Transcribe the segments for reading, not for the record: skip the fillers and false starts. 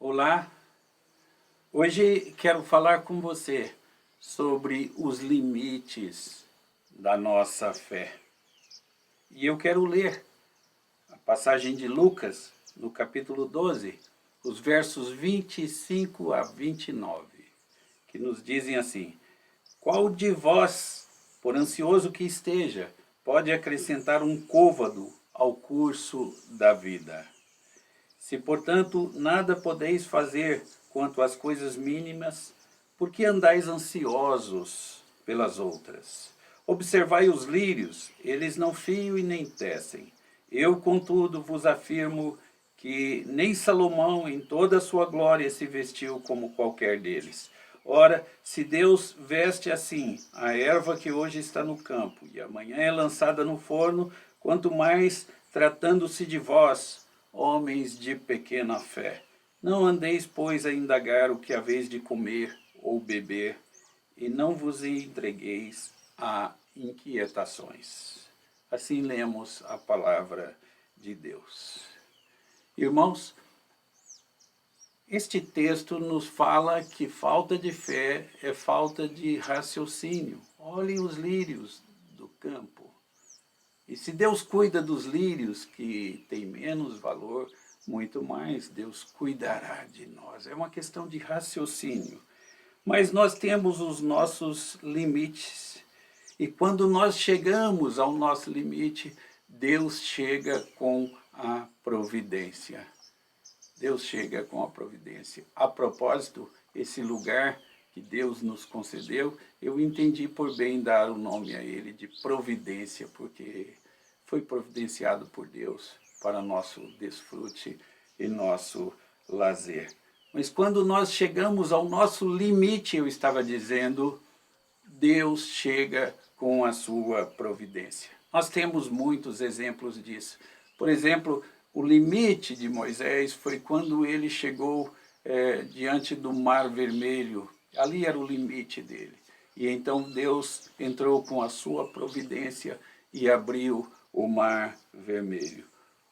Olá, hoje quero falar com você sobre os limites da nossa fé. E eu quero ler a passagem de Lucas, no capítulo 12, os versos 25 a 29, que nos dizem assim: Qual de vós, por ansioso que esteja, pode acrescentar um côvado ao curso da vida? Se, portanto, nada podeis fazer quanto às coisas mínimas, por que andais ansiosos pelas outras? Observai os lírios, eles não fiam e nem tecem. Eu, contudo, vos afirmo que nem Salomão, em toda a sua glória, se vestiu como qualquer deles. Ora, se Deus veste assim a erva que hoje está no campo e amanhã é lançada no forno, quanto mais, tratando-se de vós, homens de pequena fé, não andeis, pois, a indagar o que haveis de comer ou beber, e não vos entregueis a inquietações. Assim lemos a palavra de Deus. Irmãos, este texto nos fala que falta de fé é falta de raciocínio. Olhem os lírios do campo. E se Deus cuida dos lírios, que têm menos valor, muito mais Deus cuidará de nós. É uma questão de raciocínio. Mas nós temos os nossos limites. E quando nós chegamos ao nosso limite, Deus chega com a providência. Deus chega com a providência. A propósito, esse lugar que Deus nos concedeu, eu entendi por bem dar o nome a ele de providência, porque foi providenciado por Deus para nosso desfrute e nosso lazer. Mas quando nós chegamos ao nosso limite, eu estava dizendo, Deus chega com a sua providência. Nós temos muitos exemplos disso. Por exemplo, o limite de Moisés foi quando ele chegou diante do Mar Vermelho. Ali era o limite dele. E então Deus entrou com a sua providência e abriu o Mar Vermelho.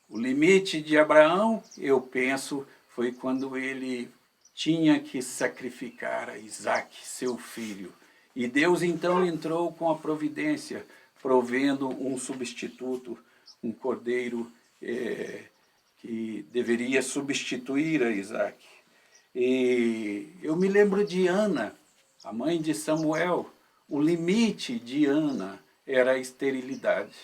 O limite de Abraão, eu penso, foi quando ele tinha que sacrificar a Isaque, seu filho. E Deus então entrou com a providência, provendo um substituto, um cordeiro que deveria substituir a Isaque. E eu me lembro de Ana, a mãe de Samuel. O limite de Ana era a esterilidade,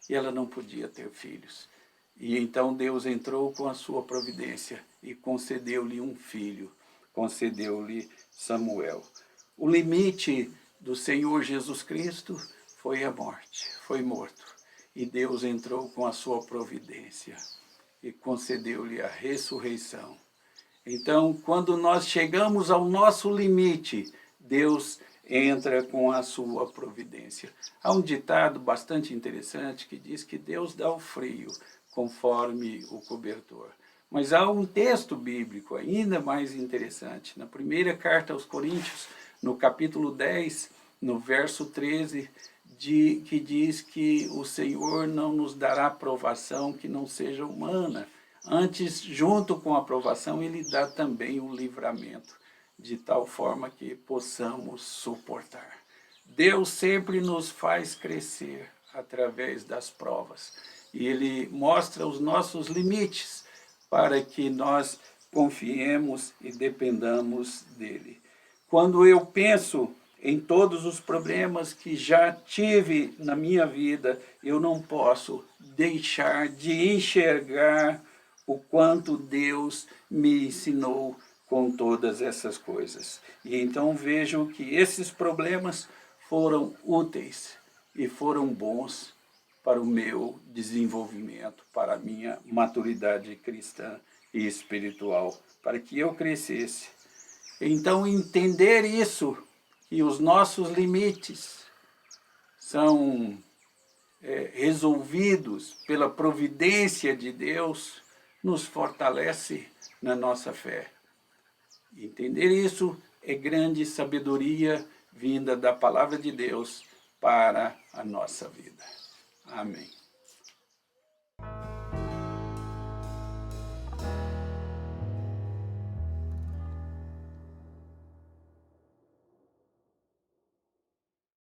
e ela não podia ter filhos. E então Deus entrou com a sua providência e concedeu-lhe um filho, concedeu-lhe Samuel. O limite do Senhor Jesus Cristo foi a morte, foi morto. E Deus entrou com a sua providência e concedeu-lhe a ressurreição. Então, quando nós chegamos ao nosso limite, Deus entra com a sua providência. Há um ditado bastante interessante que diz que Deus dá o frio conforme o cobertor. Mas há um texto bíblico ainda mais interessante. Na primeira carta aos Coríntios, no capítulo 10, no verso 13, que diz que o Senhor não nos dará provação que não seja humana. Antes, junto com a provação, Ele dá também o livramento, de tal forma que possamos suportar. Deus sempre nos faz crescer através das provas. E Ele mostra os nossos limites para que nós confiemos e dependamos dEle. Quando eu penso em todos os problemas que já tive na minha vida, eu não posso deixar de enxergar o quanto Deus me ensinou com todas essas coisas. E então vejo que esses problemas foram úteis e foram bons para o meu desenvolvimento, para a minha maturidade cristã e espiritual, para que eu crescesse. Então entender isso, que os nossos limites são resolvidos pela providência de Deus, nos fortalece na nossa fé. Entender isso é grande sabedoria vinda da palavra de Deus para a nossa vida. Amém.